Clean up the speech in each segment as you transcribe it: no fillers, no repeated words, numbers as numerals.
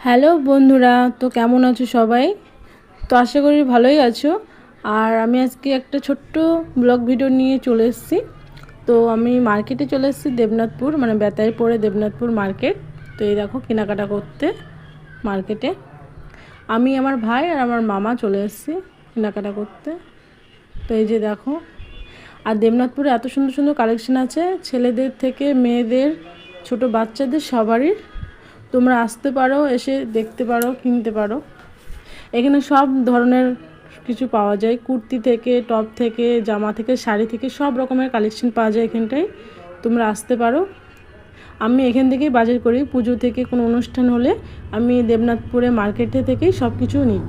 Hello বন্ধুরা, তো কেমন আছো সবাই? তো আশা করি ভালোই আছো। আর আমি আজকে একটা ছোট্ট ব্লগ ভিডিও নিয়ে চলে এসেছি। তো আমি মার্কেটে চলে এসেছি, দেবনাথপুর, মানে বেতাইপুরে দেবনাথপুর মার্কেট। তো এই দেখো কেনাকাটা করতে মার্কেটে আমি, আমার ভাই আর আমার মামা চলে এসেছি কেনাকাটা করতে। তো এই যে দেখো, আর দেবনাথপুরে এত সুন্দর সুন্দর কালেকশন আছে, ছেলেদের থেকে মেয়েদের, ছোট বাচ্চাদের সবারই। তোমরা আসতে পারো, এসে দেখতে পারো, কিনতে পারো। এখানে সব ধরনের কিছু পাওয়া যায়, কুর্তি থেকে, টপ থেকে, জামা থেকে, শাড়ি থেকে, সব রকমের কালেকশন পাওয়া যায় এখানটায়। তোমরা আসতে পারো। আমি এখান থেকেই বাজার করি, পুজো থেকে কোনো অনুষ্ঠান হলে আমি দেবনাথপুরে মার্কেটে থেকেই সব কিছু নিই।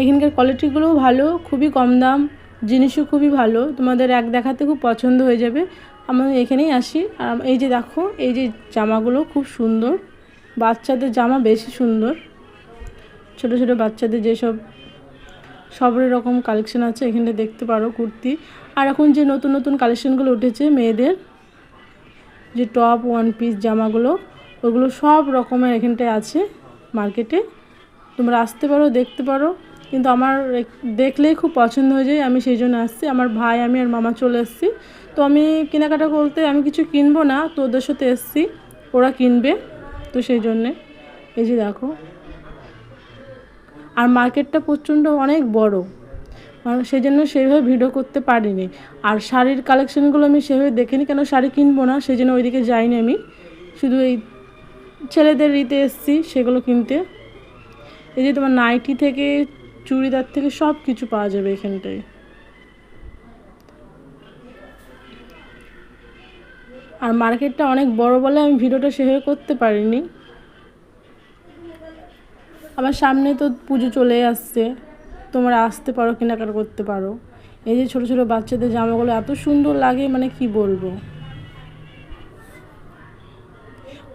এখানকার কোয়ালিটিগুলোও ভালো, খুবই কম দাম, জিনিসও খুবই ভালো, তোমাদের এক দেখাতে খুব পছন্দ হয়ে যাবে। আমি এখানেই আসি। আর এই যে দেখো, এই যে জামাগুলো খুব সুন্দর, বাচ্চাদের জামা বেশি সুন্দর, ছোট ছোট বাচ্চাদের যেসব সব রকম কালেকশন আছে এখানে দেখতে পারো, কুর্তি। আর এখন যে নতুন নতুন কালেকশনগুলো উঠেছে মেয়েদের, যে টপ ওয়ান পিস জামাগুলো, ওগুলো সব রকমের এখানটায় আছে মার্কেটে। তোমরা আসতে পারো, দেখতে পারো। কিন্তু আমার দেখলেই খুব পছন্দ হয়ে যায়, আমি সেই জন্য আসছি। আমার ভাই, আমি আর মামা চলে এসেছি। তো আমি কেনাকাটা করতে, আমি কিছু কিনবো না, তো ওদের সাথে এসেছি, ওরা কিনবে, তো সেই জন্যে। এই যে দেখো, আর মার্কেটটা প্রচণ্ড অনেক বড়, আর সেই জন্য সেইভাবে ভিডিও করতে পারিনি। আর শাড়ির কালেকশনগুলো আমি সেভাবে দেখিনি, কেন শাড়ি কিনবো না, সেই জন্য ওইদিকে যাইনি আমি। শুধু এই ছেলেদের ইতে এসেছি সেগুলো কিনতে। এই যে তোমার নাইটি থেকে চুড়িদার থেকে সব কিছু পাওয়া যাবে এখানটায়। আর মার্কেটটা অনেক বড় বলে আমি ভিডিওটা সেভাবে করতে পারিনি। আবার সামনে তো পুজো চলে আসছে, তোমরা আসতে পারো, কেনাকাটা করতে পারো। এই যে ছোটো ছোটো বাচ্চাদের জামাগুলো এত সুন্দর লাগে, মানে কি বলবো।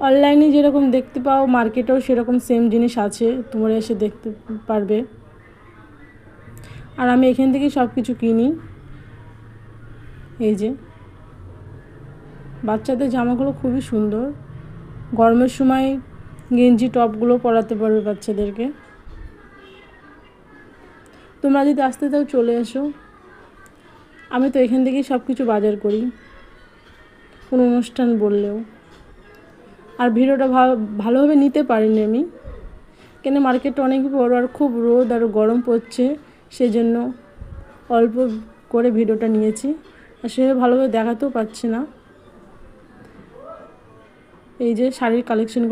অনলাইনে যেরকম দেখতে পাও, মার্কেটেও সেরকম সেম জিনিস আছে, তোমরা এসে দেখতে পারবে। আর আমি এখান থেকেই সব কিছু কিনি। এই যে বাচ্চাদের জামাগুলো খুবই সুন্দর, গরমের সময় গেঞ্জি টপগুলো পরাতে পারবে বাচ্চাদেরকে। তোমরা যদি আসতে চাও চলে এসো। আমি তো এখান থেকেই সব কিছু বাজার করি কোনো অনুষ্ঠান বললেও। আর ভিডিওটা ভালোভাবে নিতে পারিনি আমি, কেন মার্কেটটা অনেক বড়, আর খুব রোদ আর গরম পড়ছে, সেজন্য অল্প করে ভিডিওটা নিয়েছি। আর সেভাবে ভালোভাবে দেখাতেও পারছি না। এই যে শাড়ির কালেকশনগুলো